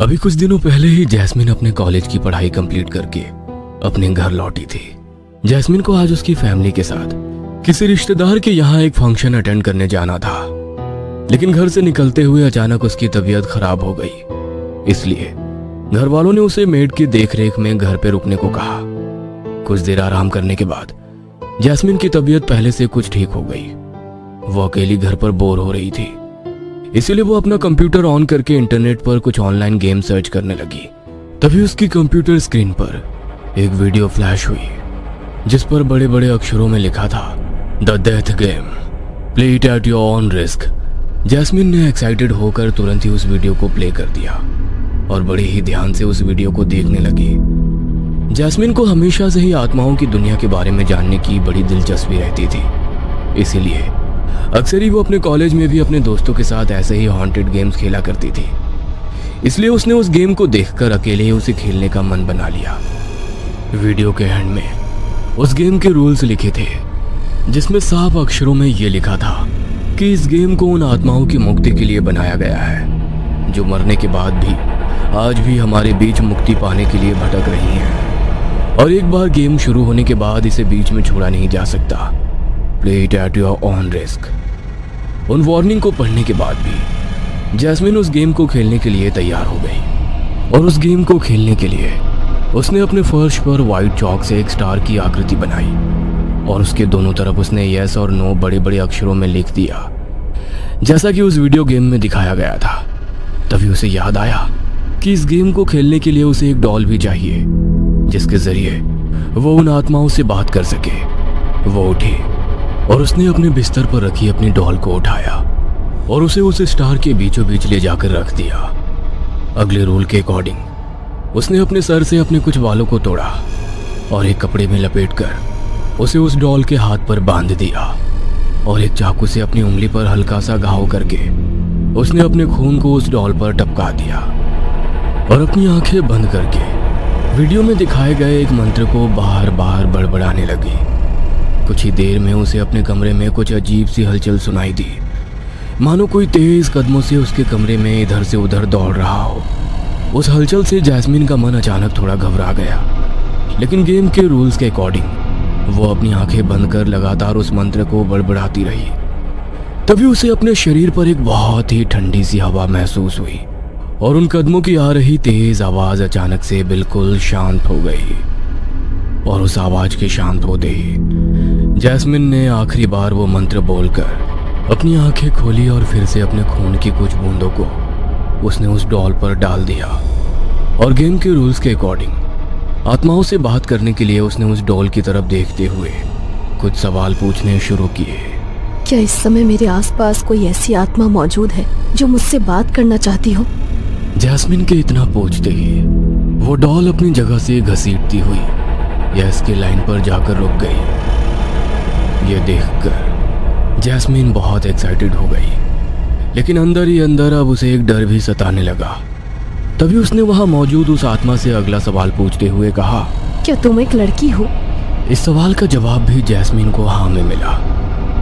अभी कुछ दिनों पहले ही जैस्मिन अपने कॉलेज की पढ़ाई कंप्लीट करके अपने घर लौटी थी। जैस्मिन को आज उसकी फैमिली के साथ किसी रिश्तेदार के यहाँ एक फंक्शन अटेंड करने जाना था, लेकिन घर से निकलते हुए अचानक उसकी तबीयत खराब हो गई। इसलिए घर वालों ने उसे मेड की देखरेख में घर पे रुकने को कहा। कुछ देर आराम करने के बाद जैस्मिन की तबीयत पहले से कुछ ठीक हो गई। वो अकेली घर पर बोर हो रही थी, इसीलिए वो अपना कंप्यूटर ऑन करके इंटरनेट पर कुछ ऑनलाइन गेम सर्च करने लगी। तभी उसकी कंप्यूटर स्क्रीन पर एक वीडियो फ्लैश हुई, जिस पर बड़े बड़े अक्षरों में लिखा था the death game, play it at your own risk. Jasmine ने एक्साइटेड होकर तुरंत ही उस वीडियो को प्ले कर दिया और बड़े ही ध्यान से उस वीडियो को देखने लगी। जैस्मिन को हमेशा से ही आत्माओं की दुनिया के बारे में जानने की बड़ी दिलचस्पी रहती थी, इसीलिए अक्सर ही वो अपने कॉलेज में भी अपने दोस्तों के साथ ऐसे ही हॉन्टेड गेम्स खेला करती थी। इसलिए उसने उस गेम को देखकर अकेले ही उसे खेलने का मन बना लिया। वीडियो के एंड में उस गेम के रूल्स लिखे थे, जिसमें साफ अक्षरों में ये लिखा था कि इस गेम को उन आत्माओं की मुक्ति के लिए बनाया गया है जो मरने के बाद भी आज भी हमारे बीच मुक्ति पाने के लिए भटक रही हैं, और एक बार गेम शुरू होने के बाद इसे बीच में छोड़ा नहीं जा सकता। Play it at your own risk. उन वार्निंग को पढ़ने के बाद भी जैस्मिन उस गेम को खेलने के लिए तैयार हो गई, और उस गेम को खेलने के लिए उसने अपने फर्श पर व्हाइट चौक से एक स्टार की आकृति बनाई और उसके दोनों तरफ उसने यस और नो बड़े बड़े अक्षरों में लिख दिया, जैसा कि उस वीडियो गेम में दिखाया गया था। तभी उसे याद आया कि इस गेम को खेलने के लिए उसे एक डॉल भी चाहिए, जिसके जरिए वो उन आत्माओं से बात कर सके। वो उठी और उसने अपने बिस्तर पर रखी अपनी डॉल को उठाया और उसे उस स्टार के बीचों बीच ले जाकर रख दिया। अगले रूल के अकॉर्डिंग उसने अपने सर से अपने कुछ बालों को तोड़ा और एक कपड़े में लपेटकर उसे उस डॉल के हाथ पर बांध दिया, और एक चाकू से अपनी उंगली पर हल्का सा घाव करके उसने अपने खून को उस डॉल पर टपका दिया और अपनी आंखें बंद करके वीडियो में दिखाए गए एक मंत्र को बार बार बड़बड़ाने लगी। कुछ ही देर में उसे अपने कमरे में कुछ अजीब सी हलचल सुनाई दी, मानो कोई तेज कदमों से उसके कमरे में इधर से उधर दौड़ रहा हो। उस हलचल से जैस्मिन का मन अचानक थोड़ा घबरा गया, लेकिन गेम के रूल्स के अकॉर्डिंग वो अपनी आंखें बंद कर लगातार उस मंत्र को बड़बड़ाती रही। तभी उसे अपने शरीर पर एक बहुत ही ठंडी सी हवा महसूस हुई और उन कदमों की आ रही तेज आवाज अचानक से बिल्कुल शांत हो गई। और उस आवाज के शांत होते ही जैस्मिन ने आखिरी बार वो मंत्र बोलकर अपनी आंखें खोली और फिर से अपने खून की कुछ बूंदों को उसने उस डॉल पर डाल दिया। और गेम के रूल्स के अकॉर्डिंग आत्माओं से बात करने के लिए उसने उस डॉल की तरफ देखते हुए कुछ सवाल पूछने शुरू किए। क्या इस समय मेरे आसपास कोई ऐसी आत्मा मौजूद है जो मुझसे बात करना चाहती हो? जैस्मिन के इतना पूछते ही वो डॉल अपनी जगह से घसीटती हुई यस के लाइन पर जाकर रुक गई। ये देखकर जैस्मिन बहुत एक्साइटेड हो गई, लेकिन अंदर ही अंदर अब उसे एक डर भी सताने लगा। तभी उसने वहां मौजूद उस आत्मा से अगला सवाल पूछते हुए कहा, क्या तुम एक लड़की हो? इस सवाल का जवाब भी जैस्मिन को हाँ में मिला,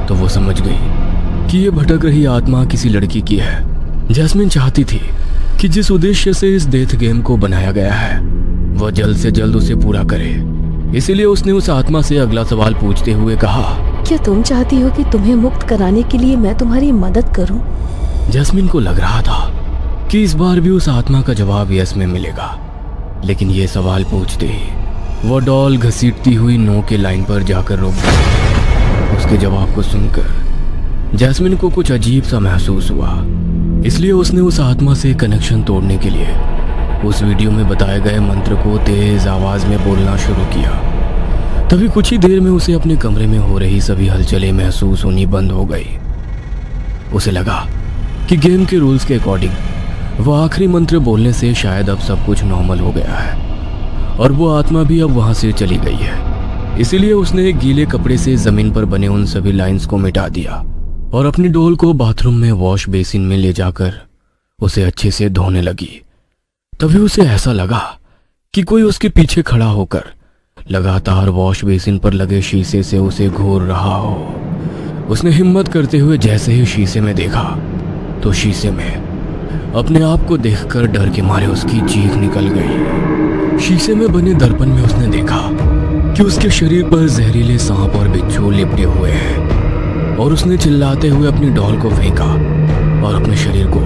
तो वो समझ गई कि ये भटक रही आत्मा किसी लड़की की है। जैस्मिन चाहती थी कि जिस उद्देश्य से इस डेथ गेम को बनाया गया है वह जल्द से जल्द उसे पूरा करे, इसीलिए उसने उस आत्मा से अगला सवाल पूछते हुए कहा, क्या तुम चाहती हो कि तुम्हें मुक्त कराने के लिए मैं तुम्हारी मदद करूं? जैस्मिन को लग रहा था कि इस बार भी उस आत्मा का जवाब यस में मिलेगा, लेकिन ये सवाल पूछते ही वो डॉल घसीटती हुई नो के लाइन पर जाकर रुक गई। उसके जवाब को सुनकर जैस्मिन को कुछ अजीब सा महसूस हुआ, इसलिए उसने उस आत्मा से कनेक्शन तोड़ने के लिए उस वीडियो में बताए गए मंत्र को तेज आवाज में बोलना शुरू किया। तभी कुछ ही देर में उसे अपने कमरे में हो रही सभी हलचलें महसूस होनी बंद हो गई। उसे लगा कि गेम के रूल्स के अकॉर्डिंग वो आखिरी मंत्र बोलने से शायद अब सब कुछ नॉर्मल हो गया है और वो आत्मा भी अब वहां से चली गई है। इसीलिए उसने एक गीले कपड़े से जमीन पर बने उन सभी लाइंस को मिटा दिया और अपनी डॉल को बाथरूम में वॉश बेसिन में ले जाकर उसे अच्छे से धोने लगी। तभी उसे ऐसा लगा कि कोई उसके पीछे खड़ा होकर लगातार वॉश बेसिन पर लगे शीशे से उसे घूर रहा हो। उसने हिम्मत करते हुए जैसे ही शीशे में देखा तो शीशे में अपने आप को देखकर डर के मारे उसकी चीख निकल गई। शीशे में बने दर्पण में उसने देखा कि उसके शरीर पर जहरीले सांप और बिच्छू लिपटे हुए हैं और उसने चिल्लाते हुए अपनी डॉल को फेंका और अपने शरीर को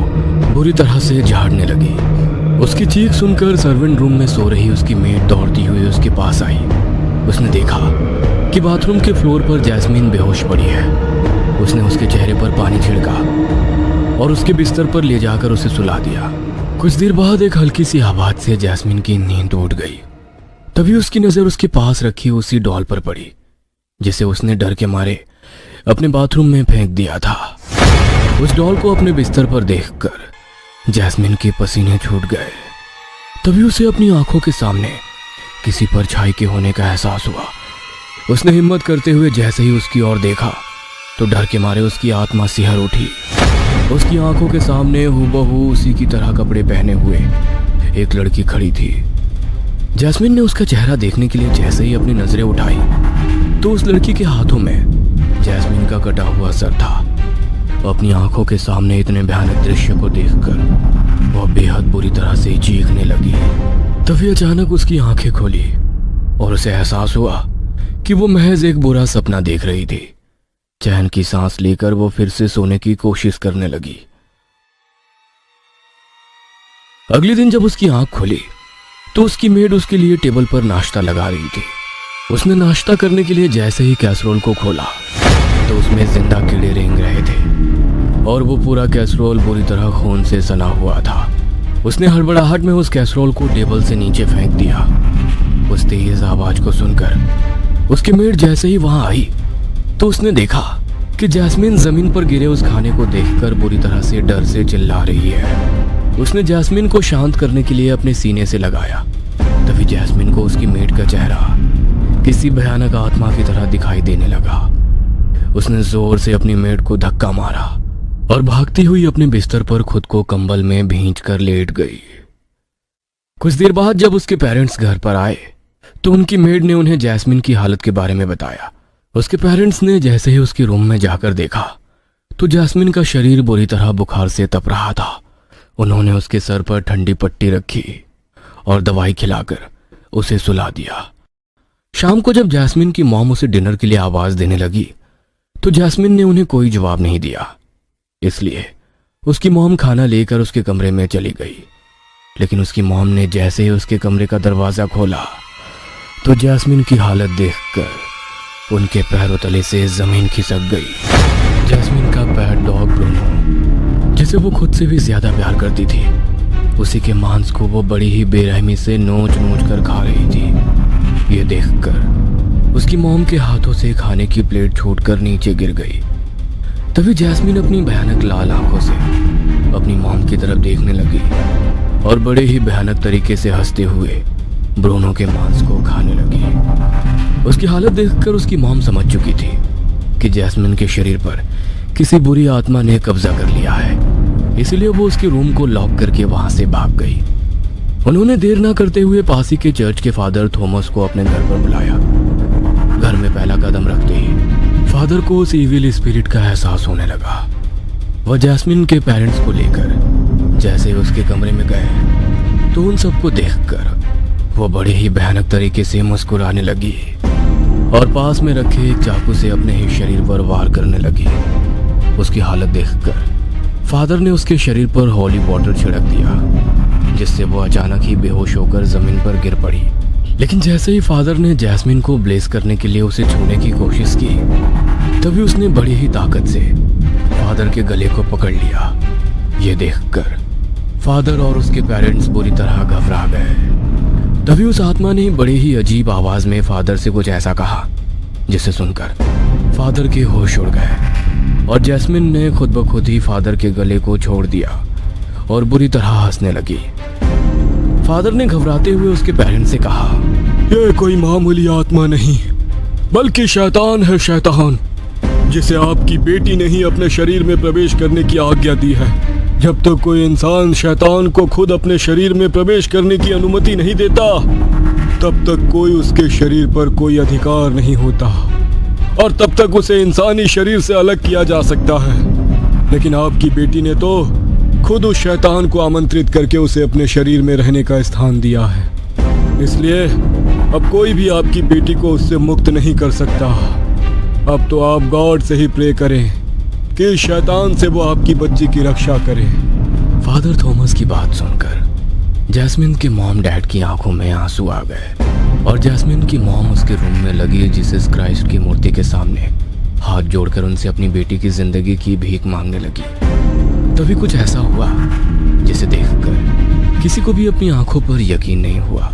बुरी तरह से झाड़ने लगी। उसकी चीख सुनकर सर्वेंट रूम में सो रही उसकी मेड दौड़ती हुई उसके पास आई। उसने देखा कि बाथरूम के फ्लोर पर जैस्मीन बेहोश पड़ी है। उसने उसके चेहरे पर पानी छिड़का और उसके बिस्तर पर ले जाकर उसे सुला दिया। कुछ देर बाद एक हल्की सी आवाज से जैस्मीन की नींद टूट गई। तभी उसकी नजर उसके पास रखी उसी डॉल पर पड़ी जिसे उसने डर के मारे अपने बाथरूम में फेंक दिया था। उस डॉल को अपने बिस्तर पर देखकर जैस्मीन के पसीने छूट गए। तभी उसे अपनी आंखों के सामने किसी परछाई के होने का एहसास हुआ। उसने हिम्मत करते हुए जैसे ही उसकी ओर देखा तो डर के मारे उसकी आत्मा सिहर उठी। उसकी आंखों के सामने हूबहू उसी की तरह कपड़े पहने हुए एक लड़की खड़ी थी। जैस्मीन ने उसका चेहरा देखने के लिए जैसे ही अपनी नजरें उठाई तो उस लड़की के हाथों में जैस्मीन का कटा हुआ सर था। अपनी आंखों के सामने इतने भयानक दृश्य को देखकर वह बेहद बुरी तरह से चीखने लगी। तभी अचानक उसकी आंखें खोली और उसे एहसास हुआ कि वो महज एक बुरा सपना देख रही थी। चैन की सांस लेकर वो फिर से सोने की कोशिश करने लगी। अगले दिन जब उसकी आंख खुली तो उसकी मेड उसके लिए टेबल पर नाश्ता लगा रही थी। उसने नाश्ता करने के लिए जैसे ही कैसरोल को खोला तो उसमें जिंदा कीड़े रेंग रहे थे और वो पूरा कैसरोल बुरी तरह खून से सना हुआ था। उसने हड़बड़ाहट में उस कैसरोल को टेबल से नीचे फेंक दिया। उस तेज आवाज को सुनकर उसकी मेड जैसे ही वहां आई तो उसने देखा कि जैस्मीन जमीन पर गिरे उस खाने को देखकर बुरी तरह से डर से चिल्ला रही है। उसने जैस्मीन को शांत करने के लिए अपने सीने से लगाया। तभी जैस्मीन को उसकी मेड का चेहरा किसी भयानक आत्मा की तरह दिखाई देने लगा। उसने जोर से अपनी मेड को धक्का मारा और भागती हुई अपने बिस्तर पर खुद को कंबल में भींच कर लेट गई। कुछ देर बाद जब उसके पेरेंट्स घर पर आए तो उनकी मेड ने उन्हें जैस्मीन की हालत के बारे में बताया। उसके पेरेंट्स ने जैसे ही उसके रूम में जाकर देखा तो जैस्मीन का शरीर बुरी तरह बुखार से तप रहा था। उन्होंने उसके सर पर ठंडी पट्टी रखी और दवाई खिलाकर उसे सुला दिया। शाम को जब जैस्मीन की मॉम उसे डिनर के लिए आवाज देने लगी तो जैस्मीन ने उन्हें कोई जवाब नहीं दिया। इसलिए उसकी मॉम खाना लेकर उसके कमरे में चली गई। लेकिन उसकी मॉम ने जैसे ही उसके कमरे का दरवाजा खोला तो जैस्मीन की हालत देखकर उनके पैरों तले से जमीन खिसक गई। जैस्मीन का पैर डॉग ब्रूनो, जिसे वो खुद से भी ज्यादा प्यार करती थी, उसी के मांस को वो बड़ी ही बेरहमी से नोच नोच कर खा रही थी। ये देखकर उसकी मॉम के हाथों से खाने की प्लेट छूटकर नीचे गिर गई। तभी जैस्मीन अपनी भयानक लाल आंखों से अपनी मॉम की तरफ देखने लगी और बड़े ही भयानक तरीके से हंसते हुए ब्रूनो के मांस को खाने लगी। उसकी हालत देखकर उसकी मॉम समझ चुकी थी कि जैस्मीन के शरीर पर किसी बुरी आत्मा ने कब्जा कर लिया है। इसलिए वो उसके रूम को लॉक करके वहां से भाग गई। उन्होंने देर ना करते हुए पास ही के चर्च के फादर थॉमस को अपने घर पर बुलाया। घर में पहला कदम रखते ही फादर को उस इविल स्पिरिट का एहसास होने लगा। वह जैस्मीन के पेरेंट्स को लेकर जैसे ही उसके कमरे में गए तो उन सबको देखकर वो बड़े ही भयानक तरीके से मुस्कुराने लगी और पास में रखे एक चाकू से अपने ही शरीर पर वार करने लगी। उसकी हालत देखकर फादर ने उसके शरीर पर हॉली वाटर छिड़क दिया, जिससे वो अचानक ही बेहोश होकर जमीन पर गिर पड़ी। लेकिन जैसे ही फादर ने जैस्मीन को ब्लेस करने के लिए उसे छूने की कोशिश की तभी उसने बड़ी ही ताकत से फादर के गले को पकड़ लिया। ये देखकर फादर और उसके पेरेंट्स बुरी तरह घबरा गए। तभी उस आत्मा ने बड़ी ही अजीब आवाज में फादर से कुछ ऐसा कहा जिसे सुनकर फादर के होश उड़ गए और जैस्मीन ने खुद ब खुद ही फादर के गले को छोड़ दिया और बुरी तरह हंसने लगी। फादर ने घबराते हुए उसके पेरेंट्स से कहा, यह कोई मामूली आत्मा नहीं बल्कि शैतान है, शैतान जिसे आपकी बेटी ने ही अपने शरीर में प्रवेश करने की आज्ञा दी है। जब तक कोई इंसान शैतान को खुद अपने शरीर में प्रवेश करने की अनुमति नहीं देता तब तक कोई उसके शरीर पर कोई अधिकार नहीं होता और तब तक उसे इंसानी शरीर से अलग किया जा सकता है। लेकिन आपकी बेटी ने तो खुद उस शैतान को आमंत्रित करके उसे अपने शरीर में रहने का स्थान दिया है। इसलिए अब कोई भी आपकी बेटी को उससे मुक्त नहीं कर सकता। अब तो आप गॉड से ही प्रे करें कि इस शैतान से वो आपकी बच्ची की रक्षा करे। फादर थॉमस की बात सुनकर जैस्मिन के मॉम डैड की आंखों में आंसू आ गए और जैस्मिन की मॉम उसके रूम में लगी जीसस क्राइस्ट की मूर्ति के सामने हाथ जोड़कर उनसे अपनी बेटी की जिंदगी की भीख मांगने लगी। तभी कुछ ऐसा हुआ जिसे देखकर किसी को भी अपनी आंखों पर यकीन नहीं हुआ।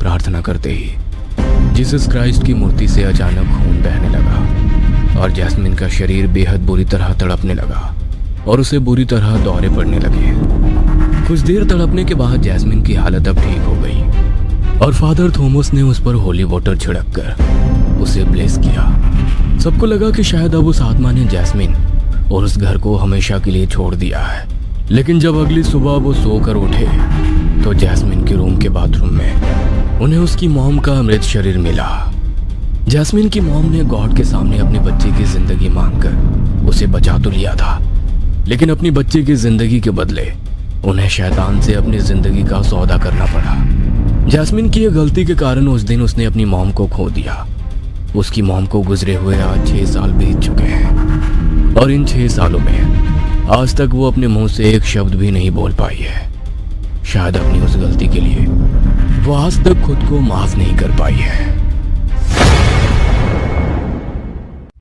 प्रार्थना करते ही जीसस क्राइस्ट की मूर्ति से अचानक खून बहने लगा और जैस्मिन का शरीर बेहद बुरी तरह तड़पने लगा और उसे बुरी तरह दौरे पड़ने लगे। कुछ देर तड़पने के बाद जैस्मिन की हालत अब ठीक हो गई और फादर थॉमस ने उस पर होली वाटर छिड़क कर उसे ब्लेस किया। सबको लगा कि शायद अब उस आत्मा ने जैस्मिन और उस घर को हमेशा के लिए छोड़ दिया है। लेकिन जब अगली सुबह वो सोकर उठे तो जैस्मिन के रूम के बाथरूम में उन्हें उसकी मॉम का मृत शरीर मिला। जैस्मिन की मॉम ने गॉड के सामने अपनी बच्ची की जिंदगी मांगकर उसे बचा तो लिया था, लेकिन अपनी बच्ची की जिंदगी के बदले उन्हें शैतान से अपनी जिंदगी का सौदा करना पड़ा। जैस्मिन की यह गलती के कारण उस दिन उसने अपनी मॉम को खो दिया। उसकी मॉम को गुजरे हुए आज 6 साल बीत चुके हैं और इन 6 सालों में आज तक वो अपने मुंह से एक शब्द भी नहीं बोल पाई है। शायद अपनी उस गलती के लिए वो आज तक खुद को माफ नहीं कर पाई है।